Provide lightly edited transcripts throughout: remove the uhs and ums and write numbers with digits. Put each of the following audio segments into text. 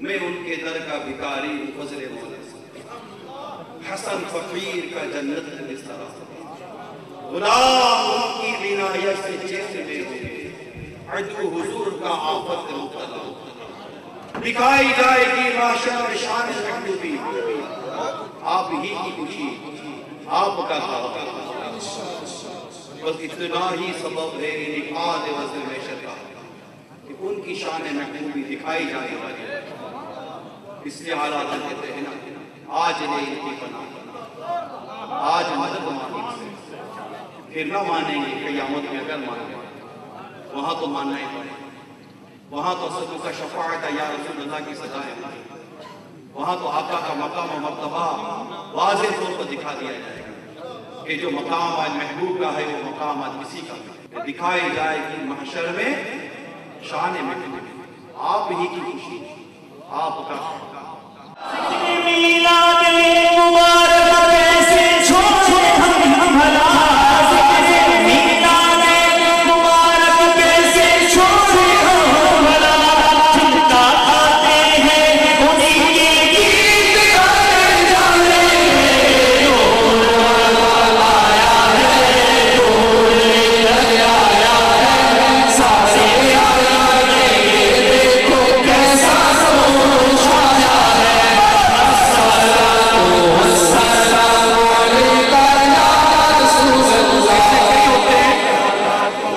میں ان کے در کا بھکاری ہوں فضل مولا سے، حسن فقیر کا جنت میں بستر، غلام ان کی عنایت سے چین لے ہوئے، عدو حضور کا آفت مبتلا، دکھائی جائے گی معاشر میں شان محبوبی، آپ ہی کی خوشی آپ کا تھا، بس اتنا ہی سبب ہے انعقاد وزن معیشت کا کہ ان کی شان محبوبی دکھائی جائے گی، اس لیے حالات کہتے ہیں نا آج لے ان کی پناہ، آج مدد مانیں سے پھر نہ مانیں گے قیامت میں اگر مانیں گے وہاں تو ماننا ہی پڑے، وہاں تو صدق کا شفاعت یا رسول اللہ کی سزائیں، وہاں تو آقا کا مقام و مرتبہ واضح طور پر دکھا دیا جائے گا کہ جو مقام آج محبوب کا ہے وہ مقام آج کسی کا دکھائی جائے گی محشر میں شان محبوب، آپ ہی کی خوشی آپ کا میلاد مبارک کیسے چھوڑے ہم بھلا، میلاد مبارک کیسے چھوڑے ہم بھلا، جن کا کھاتے ہیں انہی کے گیت گائے جانے، نور والا آیا ہے، نور آیا ہے، سارے آیا ہے، دیکھو کیسا روش آیا ہے،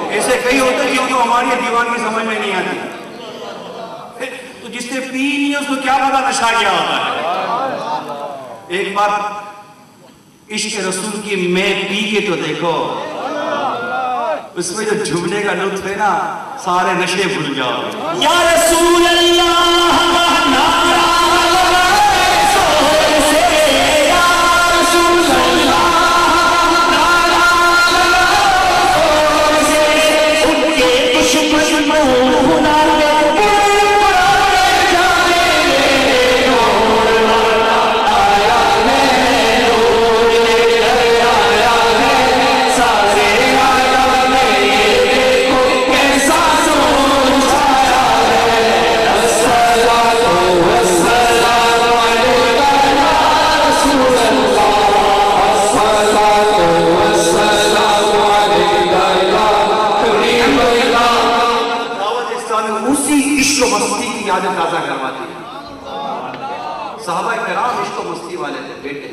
ایسے کئی ہوتے ہیں جو ہماری دیوان کی سمجھ میں نہیں آتی، تو جس نے پی نہیں اس کو کیا پتا نشہ کیا ہوتا ہے۔ ایک بار عشق رسول کی میں پی کے تو دیکھو، اس میں جو جھومنے کا لطف ہے نا سارے نشے بھول جاؤ۔ یا رسول اللہ نعرہ لگائے زور سے، یا رسول اللہ نعرہ لگائے زور سے، ان کے دشمن منہ نہ پڑے جائیں گے، نور آیا ہے، نور آیا ہے، سارے آیا ہے، یہ دیکھو کیسا روش آیا ہے، الصلاۃ والسلام علیکہ یا رسول اللہ، الصلاۃ والسلام علیکہ یا حبیب اللہ۔ دعوت اسلامی اسی عشق و مستی کی یادیں تازہ کرواتی ہے۔ صحابہ کرام عشق و مستی والے تھے بیٹے،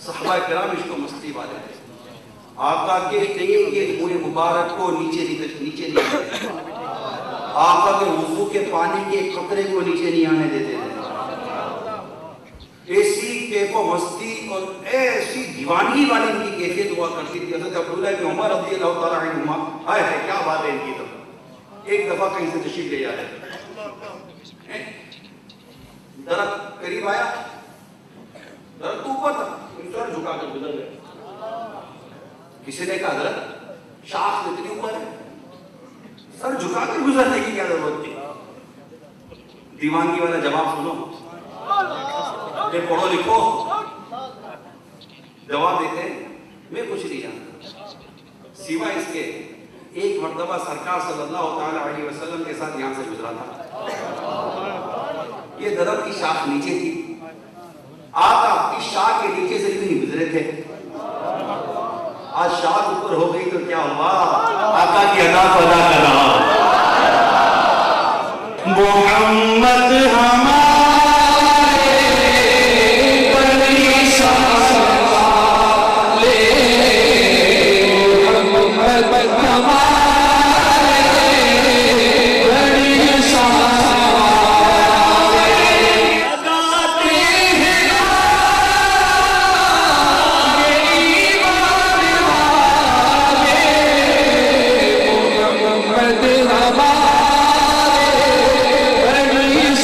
صحابہ کرام عشق و مستی والے تھے، آقا کے منہ مبارک کو نیچے نہیں آنے، آقا کے وضو کے پانی کے قطرے کو نیچے نہیں آنے دیتے تھے، ایسی کیف و مستی اور ایسی دیوانگی والی ان کی کیفیت ہوا کرتی تھی۔ حضرت عبداللہ بن عمر رضی اللہ تعالیٰ عنہما، ہائے ہے کیا بات ہے ان کی، تو ایک دفعہ کہیں سے تشریف لے جا رہے درخت قریب آیا، درخت تو اوپر تھا، سر جھکا کر گزر گئے، کسی نے کہا درخت شاخ اتنی اوپر ہے، سر جھکا کر گزرنے کی کیا ضرورت تھی؟ دیوانگی والا جواب سنو، یہ پڑھو لکھو، جواب دیتے ہیں میں کچھ نہیں جانتا سوائے اس کے ایک مرتبہ سرکار صلی اللہ تعالیٰ علیہ وسلم کے ساتھ یہاں سے گزرا تھا، یہ درخت کی شاخ نیچے تھی، آقا اس شاخ کے نیچے سے بھی نہیں گزرے تھے، آج شاخ اوپر ہو گئی تو کیا ہوا، آقا کی ادا کو ادا کر رہا محمد ہمارے بڑی شان والے، محمد ہمارے بڑی شان والے، لگاتے ہیں آگے ایمان والے، محمد ہمارے بڑی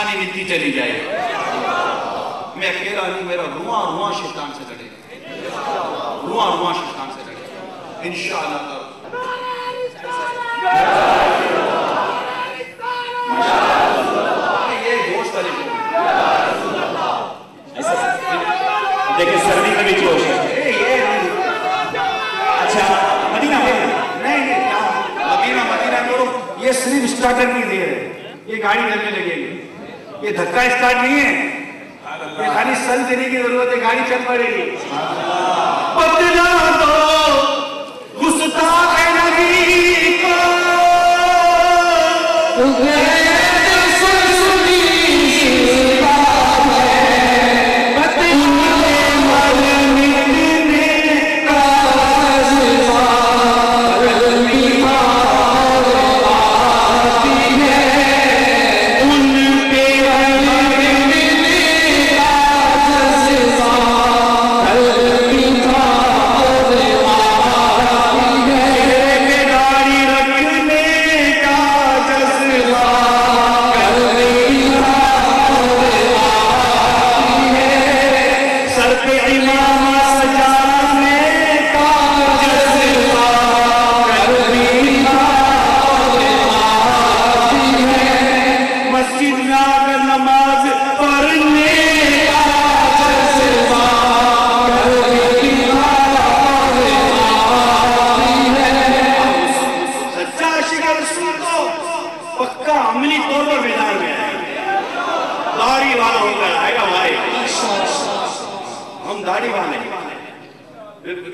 آسانی ملتی چلی جائے. میں اکیلا نہیں, میرا رواں رواں شیطان سے لڑے, رواں رواں شیطان سے لڑے انشاءاللہ. یہ گوشت والے دیکھیں سردی میں بھی جوش ہے. اچھا مدینہ نہیں مدینہ کرو. یہ صرف سٹارٹر نہیں دے رہے, یہ گاڑی چلنے لگے گی. یہ دھکا اسٹارٹ نہیں ہے, یہ خالی سل دینے کی ضرورت ہے, گاڑی چل پڑے گی. بدلا دو گستاخ نبی کو,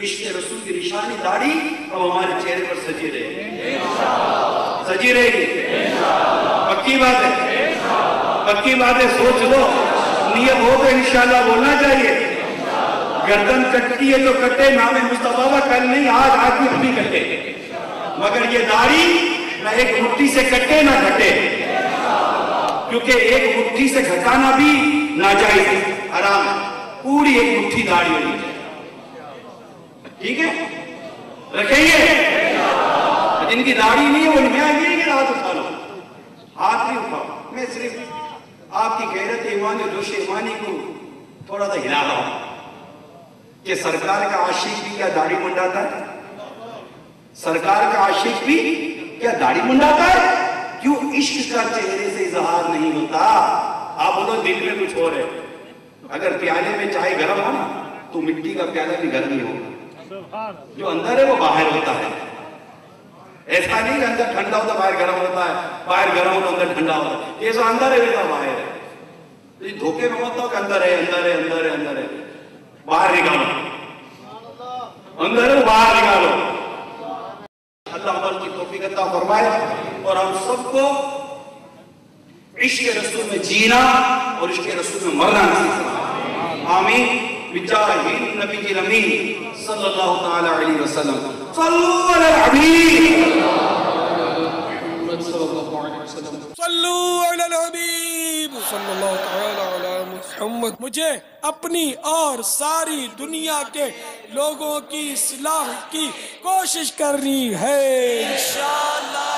عشق رسول کی نشانی داڑھی اب ہمارے چہرے پر سجی رہے گی, سجی رہے گی. پکی بات ہے, پکی بات ہے. سوچ لو, نیت ہو تو انشاءاللہ بولنا چاہیے. گردن کٹتی ہے تو کٹے, نام مصطفیٰ کل نہیں, آج بھی بھی کٹے, مگر یہ داڑھی نہ ایک مٹھی سے کٹے نہ گھٹے, کیونکہ ایک مٹھی سے گھٹانا بھی ناجائز ہے, حرام ہے. پوری ایک مٹھی داڑھی ہونی چاہیے, ٹھیک ہے, رکھیں گے. جن کی داڑھی نہیں ہے وہ نہیں آئے گی, ہاتھ اٹھا لو, ہاتھ نہیں اٹھاؤ. میں صرف آپ کی غیرت ایمان جوش ایمانی کو تھوڑا سا ہلا رہا ہوں کہ سرکار کا عاشق بھی کیا داڑھی منڈاتا ہے, سرکار کا عاشق بھی کیا داڑھی منڈاتا ہے. کیوں عشق کا چہرے سے اظہار نہیں ہوتا. آپ بولو دل میں کچھ اور ہے. اگر پیالے میں چائے گرم ہو نا تو مٹی کا پیالہ بھی گرم ہی ہوگا, جو اندر ہے وہ باہر ہوتا ہے. ایسا نہیں کہ اندر ٹھنڈا ہوتا باہر گرم ہوتا ہے, باہر گرم ہوتا اندر ٹھنڈا ہوتا ہے. یہ جو اندر ہے ویسا باہر ہے. دھوکے میں مت ہو کہ اندر ہے اندر ہے اندر ہے اندر ہے, باہر نکالو, اندر ہے باہر نکالو. اللہ عمر کی توفیق عطا فرمائے اور ہم سب کو عشق رسول میں جینا اور عشق رسول میں مرنا نصیب فرمائے. آمین بجاہ نبی الامین صلی اللہ تعالی علیہ وسلم. صلو علی الحبیب صلو علی الحبیب صلی اللہ تعالی علی محمد. مجھے اپنی اور ساری دنیا کے لوگوں کی اصلاح کی کوشش کرنی ہے انشاءاللہ.